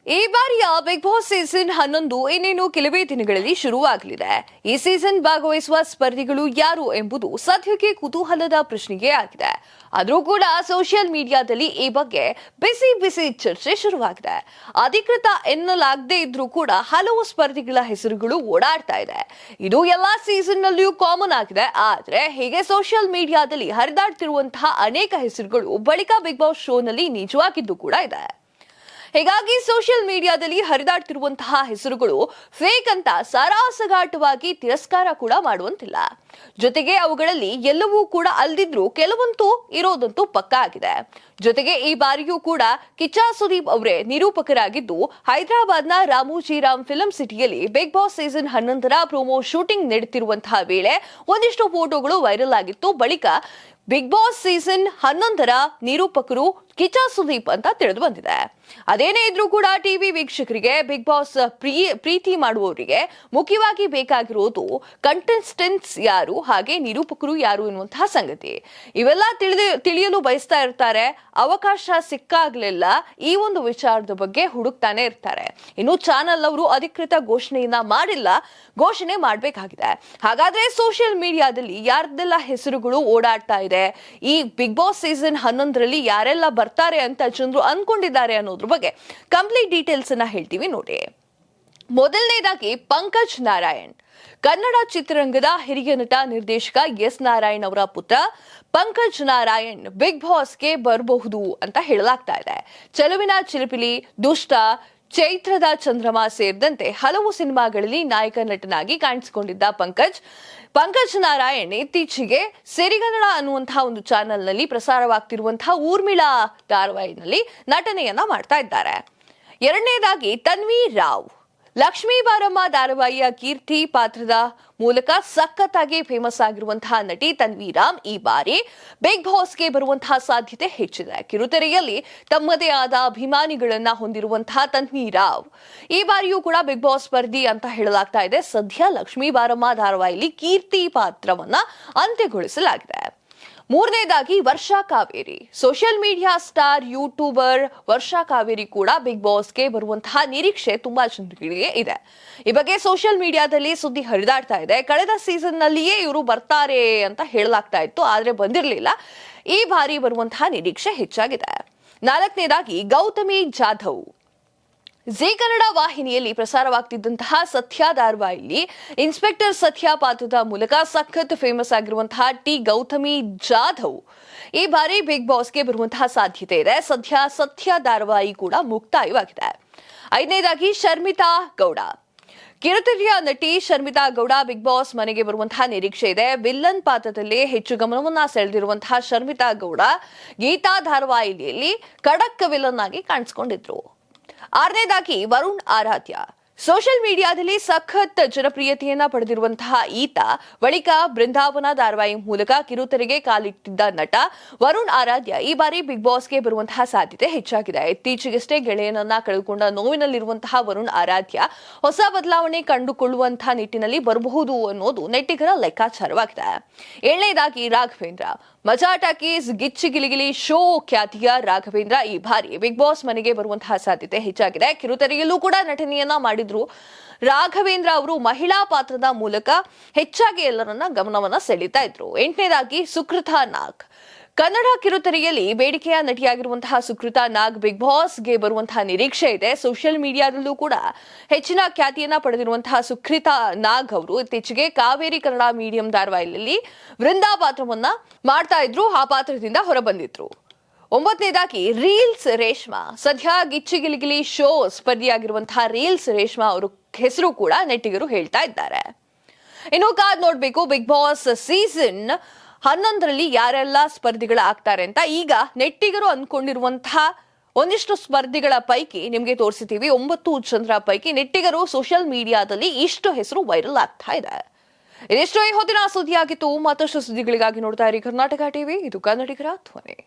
ಈ ಬಾರಿಯ big Boss season 11 ಇನ್ನೇನು ಕೆಲವೇ ದಿನಗಳಲ್ಲಿ ಶುರುವಾಗಲಿದೆ. ಈ ಸೀಸನ್ ಭಾಗವಹಿಸುವ ಸ್ಪರ್ಧಿಗಳು ಯಾರು ಎಂಬುದು ಸದ್ಯಕ್ಕೆ ಕುತೂಹಲದ ಪ್ರಶ್ನೆಗೆ ಆಗಿದೆ. ಆದರೂ ಕೂಡ ಸೋಷಿಯಲ್ ಮೀಡಿಯಾದಲ್ಲಿ ಈ ಬಗ್ಗೆ ಬಿಸಿ ಚರ್ಚೆ ಶುರುವಾಗಿದೆ. ಅಧಿಕೃತ ಎನ್ನಲಾಗದೇ ಇದ್ರೂ ಕೂಡ ಹಲವು ಸ್ಪರ್ಧಿಗಳ ಹೆಸರುಗಳು ಓಡಾಡ್ತಾ ಇದೆ. ಇದು ಎಲ್ಲಾ ಸೀಸನ್ ನಲ್ಲಿಯೂ ಕಾಮನ್ ಆಗಿದೆ. ಆದ್ರೆ ಹೀಗೆ ಸೋಷಿಯಲ್ ಮೀಡಿಯಾದಲ್ಲಿ ಹರಿದಾಡ್ತಿರುವಂತಹ ಅನೇಕ ಹೆಸರುಗಳು ಬಳಿಕ ಬಿಗ್ ಬಾಸ್ ಶೋನಲ್ಲಿ ನಿಜವಾಗಿದ್ದು ಕೂಡ ಇದೆ. ಹೀಗಾಗಿ ಸೋಷಿಯಲ್ ಮೀಡಿಯಾದಲ್ಲಿ ಹರಿದಾಡ್ತಿರುವಂತಹ ಹೆಸರುಗಳು ಫೇಕ್ ಅಂತ ಸಾರಾಸಗಾಟವಾಗಿ ತಿರಸ್ಕಾರ ಕೂಡ ಮಾಡುವಂತಿಲ್ಲ. ಜೊತೆಗೆ ಅವುಗಳಲ್ಲಿ ಎಲ್ಲವೂ ಕೂಡ ಅಲ್ದಿದ್ರು ಕೆಲವಂತೂ ಇರೋದಂತೂ ಪಕ್ಕಾ ಆಗಿದೆ. ಜೊತೆಗೆ ಈ ಬಾರಿಯೂ ಕೂಡ ಕಿಚ್ಚ ಸುದೀಪ್ ಅವರೇ ನಿರೂಪಕರಾಗಿದ್ದು ಹೈದರಾಬಾದ್ನ ರಾಮೋಜಿರಾಮ್ ಫಿಲಂ ಸಿಟಿಯಲ್ಲಿ ಬಿಗ್ ಬಾಸ್ ಸೀಸನ್ 11ರ ಪ್ರೊಮೋ ಶೂಟಿಂಗ್ ನಡೆಯುತ್ತಿರುವಂತಹ ವೇಳೆ ಒಂದಿಷ್ಟು ಫೋಟೋಗಳು ವೈರಲ್ ಆಗಿತ್ತು. ಬಳಿಕ ಬಿಗ್ ಬಾಸ್ ಸೀಸನ್ 11ರ ನಿರೂಪಕರು ಕಿಚ್ಚ ಸುದೀಪ್ ಅಂತ ತಿಳಿದು ಬಂದಿದೆ. ಅದೇನೇ ಇದ್ರೂ ಕೂಡ ಟಿವಿ ವೀಕ್ಷಕರಿಗೆ ಬಿಗ್ ಬಾಸ್ ಪ್ರೀತಿ ಮಾಡುವವರಿಗೆ ಮುಖ್ಯವಾಗಿ ಬೇಕಾಗಿರೋದು ಕಂಟೆಸ್ಟೆಂಟ್ಸ್ ಯಾರು ಹಾಗೆ ನಿರೂಪಕರು ಯಾರು ಎನ್ನುವಂತಹ ಸಂಗತಿ. ಇವೆಲ್ಲ ತಿಳಿಯಲು ಬಯಸ್ತಾ ಇರ್ತಾರೆ. ಅವಕಾಶ ಸಿಕ್ಕಾಗ್ಲೆಲ್ಲ ಈ ಒಂದು ವಿಚಾರದ ಬಗ್ಗೆ ಹುಡುಕ್ತಾನೆ ಇರ್ತಾರೆ. ಇನ್ನು ಚಾನೆಲ್ ಅವರು ಅಧಿಕೃತ ಘೋಷಣೆಯನ್ನ ಮಾಡಿಲ್ಲ, ಘೋಷಣೆ ಮಾಡಬೇಕಾಗಿದೆ. ಹಾಗಾದ್ರೆ ಸೋಷಿಯಲ್ ಮೀಡಿಯಾದಲ್ಲಿ ಯಾರ್ದೆಲ್ಲ ಹೆಸರುಗಳು ಓಡಾಡ್ತಾ ಇದೆ, ಈ ಬಿಗ್ ಬಾಸ್ ಸೀಸನ್ 11ರಲ್ಲಿ ಯಾರೆಲ್ಲ ಬರ್ತಾರೆ ಅಂತ ಜನರು ಅನ್ಕೊಂಡಿದ್ದಾರೆ ಅನ್ನೋದ್ರ ಬಗ್ಗೆ ಕಂಪ್ಲೀಟ್ ಡೀಟೇಲ್ಸ್ ಅನ್ನ ಹೇಳ್ತೀವಿ ನೋಡಿ. ಮೊದಲನೇದಾಗಿ ಪಂಕಜ್ ನಾರಾಯಣ್, ಕನ್ನಡ ಚಿತ್ರರಂಗದ ಹಿರಿಯ ನಟ ನಿರ್ದೇಶಕ ಎಸ್ ನಾರಾಯಣ್ ಅವರ ಪುತ್ರ ಪಂಕಜ್ ನಾರಾಯಣ್ ಬಿಗ್ ಬಾಸ್ಗೆ ಬರಬಹುದು ಅಂತ ಹೇಳಲಾಗ್ತಾ ಇದೆ. ಚೆಲುವಿನ ಚಿಲಿಪಿಲಿ, ದುಷ್ಟ, ಚೈತ್ರದ ಚಂದ್ರಮ ಸೇರಿದಂತೆ ಹಲವು ಸಿನಿಮಾಗಳಲ್ಲಿ ನಾಯಕ ನಟನಾಗಿ ಕಾಣಿಸಿಕೊಂಡಿದ್ದ ಪಂಕಜ್ ನಾರಾಯಣ್ ಇತ್ತೀಚೆಗೆ ಸಿರಿಗನ್ನಡ ಅನ್ನುವಂತಹ ಒಂದು ಚಾನೆಲ್ ನಲ್ಲಿ ಪ್ರಸಾರವಾಗ್ತಿರುವಂತಹ ಊರ್ಮಿಳಾ ಧಾರಾವಾಹಿನಲ್ಲಿ ನಟನೆಯನ್ನ ಮಾಡ್ತಾ ಇದ್ದಾರೆ. ಎರಡನೇದಾಗಿ ತನ್ವಿ ರಾವ್, ಲಕ್ಷ್ಮೀ ಬಾರಮ್ಮ ಧಾರಾವಾಹಿಯ ಕೀರ್ತಿ ಪಾತ್ರದ ಮೂಲಕ ಸಖತ್ತಾಗಿ ಫೇಮಸ್ ಆಗಿರುವಂತಹ ನಟಿ ತನ್ವಿ ರಾಮ್ ಈ ಬಾರಿ ಬಿಗ್ ಬಾಸ್ಗೆ ಬರುವಂತಹ ಸಾಧ್ಯತೆ ಹೆಚ್ಚಿದೆ. ಕಿರುತೆರೆಯಲ್ಲಿ ತಮ್ಮದೇ ಆದ ಅಭಿಮಾನಿಗಳನ್ನ ಹೊಂದಿರುವಂತಹ ತನ್ವಿ ರಾವ್ ಈ ಬಾರಿಯೂ ಕೂಡ ಬಿಗ್ ಬಾಸ್ ಸ್ಪರ್ಧಿ ಅಂತ ಹೇಳಲಾಗ್ತಾ ಇದೆ. ಸದ್ಯ ಲಕ್ಷ್ಮೀ ಬಾರಮ್ಮ ಧಾರಾವಾಹಿಯಲ್ಲಿ ಕೀರ್ತಿ ಪಾತ್ರವನ್ನ ಅಂತ್ಯಗೊಳಿಸಲಾಗಿದೆ. ಮೂರನೇದಾಗಿ Varsha Kaveri, social media star YouTuber Varsha Kaveri ಕೂಡ ಬಿಗ್ ಬಾಸ್ಗೆ ಬರುವಂತಹ ನಿರೀಕ್ಷೆ ತುಂಬಾ ಜನರಿಗೆ ಇದೆ. ಈ ಬಗ್ಗೆ ಸೋಷಿಯಲ್ ಮೀಡಿಯಾದಲ್ಲಿ ಸುದ್ದಿ ಹರಿದಾಡ್ತಾ ಇದೆ. ಕಳೆದ ಸೀಸನ್ ನಲ್ಲಿಯೇ ಇವರು ಬರ್ತಾರೆ ಅಂತ ಹೇಳಲಾಗ್ತಾ ಇತ್ತು, ಆದ್ರೆ ಬಂದಿರಲಿಲ್ಲ. ಈ ಬಾರಿ ಬರುವಂತಹ ನಿರೀಕ್ಷೆ ಹೆಚ್ಚಾಗಿದೆ. ನಾಲ್ಕನೇದಾಗಿ ಗೌತಮಿ ಜಾಧವ್, ಜಿ ಕನ್ನಡ ವಾಹಿನಿಯಲ್ಲಿ ಪ್ರಸಾರವಾಗ್ತಿದ್ದಂತಹ ಸತ್ಯ ಧಾರಾವಾಹಿಯಲ್ಲಿ ಇನ್ಸ್ಪೆಕ್ಟರ್ ಸತ್ಯ ಪಾತ್ರದ ಮೂಲಕ ಸಖತ್ ಫೇಮಸ್ ಆಗಿರುವಂತಹ ಗೌತಮಿ ಜಾಧವ್ ಈ ಬಾರಿ ಬಿಗ್ ಬಾಸ್ಗೆ ಬರುವಂತಹ ಸಾಧ್ಯತೆ ಇದೆ. ಸದ್ಯ ಸತ್ಯ ಧಾರಾವಾಹಿ ಕೂಡ ಮುಕ್ತಾಯವಾಗಿದೆ. ಐದನೇದಾಗಿ ಶರ್ಮಿತಾ ಗೌಡ, ಕಿರುತೆರೆಯ ನಟಿ ಶರ್ಮಿತಾ ಗೌಡ ಬಿಗ್ ಬಾಸ್ ಮನೆಗೆ ಬರುವಂತಹ ನಿರೀಕ್ಷೆ ಇದೆ. ವಿಲ್ಲನ್ ಪಾತ್ರದಲ್ಲಿ ಹೆಚ್ಚು ಗಮನವನ್ನ ಸೆಳೆದಿರುವಂತಹ ಶರ್ಮಿತಾ ಗೌಡ ಗೀತಾ ಧಾರಾವಾಹಿಯಲ್ಲಿ ಖಡಕ್ ವಿಲ್ಲನ್ ಆಗಿ ಕಾಣಿಸಿಕೊಂಡಿದ್ರು. ಆರನೇದಾಗಿ ವರುಣ್ ಆರಾಧ್ಯ, ಸೋಷಿಯಲ್ ಮೀಡಿಯಾದಲ್ಲಿ ಸಖತ್ ಜನಪ್ರಿಯತೆಯನ್ನ ಪಡೆದಿರುವಂತಹ ಈತ ಬಳಿಕ ಬೃಂದಾವನ ಧಾರಾವಾಹಿ ಮೂಲಕ ಕಿರುತೆರೆಗೆ ಕಾಲಿಟ್ಟಿದ್ದ ನಟ ವರುಣ್ ಆರಾಧ್ಯ ಈ ಬಾರಿ ಬಿಗ್ ಬಾಸ್ಗೆ ಬರುವಂತಹ ಸಾಧ್ಯತೆ ಹೆಚ್ಚಾಗಿದೆ. ಇತ್ತೀಚೆಗಷ್ಟೇ ಗೆಳೆಯನನ್ನ ಕಳೆದುಕೊಂಡ ನೋವಿನಲ್ಲಿರುವಂತಹ ವರುಣ್ ಆರಾಧ್ಯ ಹೊಸ ಬದಲಾವಣೆ ಕಂಡುಕೊಳ್ಳುವಂತಹ ನಿಟ್ಟಿನಲ್ಲಿ ಬರಬಹುದು ಅನ್ನೋದು ನೆಟ್ಟಿಗರ ಲೆಕ್ಕಾಚಾರವಾಗಿದೆ. ಏಳನೇದಾಗಿ ರಾಘವೇಂದ್ರ, ಮಜಾ ಟಾಕೀಸ್ ಗಿಚ್ಚಿ ಗಿಲಿಗಿಲಿ ಶೋ ಖ್ಯಾತಿಯ ರಾಘವೇಂದ್ರ ಈ ಬಾರಿ ಬಿಗ್ ಬಾಸ್ ಮನೆಗೆ ಬರುವಂತಹ ಸಾಧ್ಯತೆ ಹೆಚ್ಚಾಗಿದೆ. ಕಿರುತೆರೆಯಲ್ಲೂ ಕೂಡ ನಟನೆಯನ್ನ ಮಾಡಿದ್ರು ರಾಘವೇಂದ್ರ ಅವರು ಮಹಿಳಾ ಪಾತ್ರದ ಮೂಲಕ ಹೆಚ್ಚಾಗಿ ಎಲ್ಲರನ್ನ ಗಮನವನ್ನ ಸೆಳೀತಾ ಇದ್ರು. ಎಂಟನೇದಾಗಿ ಸುಕೃತಾ ನಾಗ್, ಕನ್ನಡ ಕಿರುತೆರೆಯಲ್ಲಿ ಬೇಡಿಕೆಯ ನಟಿಯಾಗಿರುವಂತಹ ಸುಕೃತಾ ನಾಗ್ ಬಿಗ್ ಬಾಸ್ಗೆ ಬರುವಂತಹ ನಿರೀಕ್ಷೆ ಇದೆ. ಸೋಷಿಯಲ್ ಮೀಡಿಯಾದಲ್ಲೂ ಕೂಡ ಹೆಚ್ಚಿನ ಖ್ಯಾತಿಯನ್ನ ಪಡೆದಿರುವಂತಹ ಸುಕೃತಾ ನಾಗ್ ಅವರು ಇತ್ತೀಚೆಗೆ ಕಾವೇರಿ ಕನ್ನಡ ಮೀಡಿಯಂ ಧಾರಾವಾಹಿಯಲ್ಲಿ ವೃಂದಾ ಪಾತ್ರವನ್ನ ಮಾಡ್ತಾ ಇದ್ರು, ಆ ಪಾತ್ರದಿಂದ ಹೊರಬಂದಿದ್ರು. ಒಂಬತ್ತನೇದಾಗಿ ರೀಲ್ಸ್ ರೇಷ್ಮಾ, ಸದ್ಯ ಗಿಚ್ಚಿ ಗಿಲಿಗಿಲಿ ಶೋ ಸ್ಪರ್ಧಿಯಾಗಿರುವಂತಹ ರೀಲ್ಸ್ ರೇಷ್ಮಾ ಅವರು ಹೆಸರು ಕೂಡ ನೆಟ್ಟಿಗರು ಹೇಳ್ತಾ ಇದ್ದಾರೆ. ಇನ್ನು ಕಾದ್ ನೋಡ್ಬೇಕು ಬಿಗ್ ಬಾಸ್ ಸೀಸನ್ 11ರಲ್ಲಿ ಯಾರೆಲ್ಲ ಸ್ಪರ್ಧಿಗಳಾಗ್ತಾರೆ ಅಂತ. ಈಗ ನೆಟ್ಟಿಗರು ಅನ್ಕೊಂಡಿರುವಂತಹ ಒಂದಿಷ್ಟು ಸ್ಪರ್ಧಿಗಳ ಪೈಕಿ ನಿಮ್ಗೆ ತೋರಿಸಿದ್ದೀವಿ. 9 ಜನರ ಪೈಕಿ ನೆಟ್ಟಿಗರು ಸೋಷಿಯಲ್ ಮೀಡಿಯಾದಲ್ಲಿ ಇಷ್ಟು ಹೆಸರು ವೈರಲ್ ಆಗ್ತಾ ಇದೆ. ಇದಿಷ್ಟು ಈ ಹೊತ್ತಿನ ಸುದ್ದಿಯಾಗಿತ್ತು. ಮತ್ತಷ್ಟು ಸುದ್ದಿಗಳಿಗಾಗಿ ನೋಡ್ತಾ ಇರಿ ಕರ್ನಾಟಕ ಟಿವಿ, ಇದು ಕನ್ನಡಿಗರ ಧ್ವನಿ.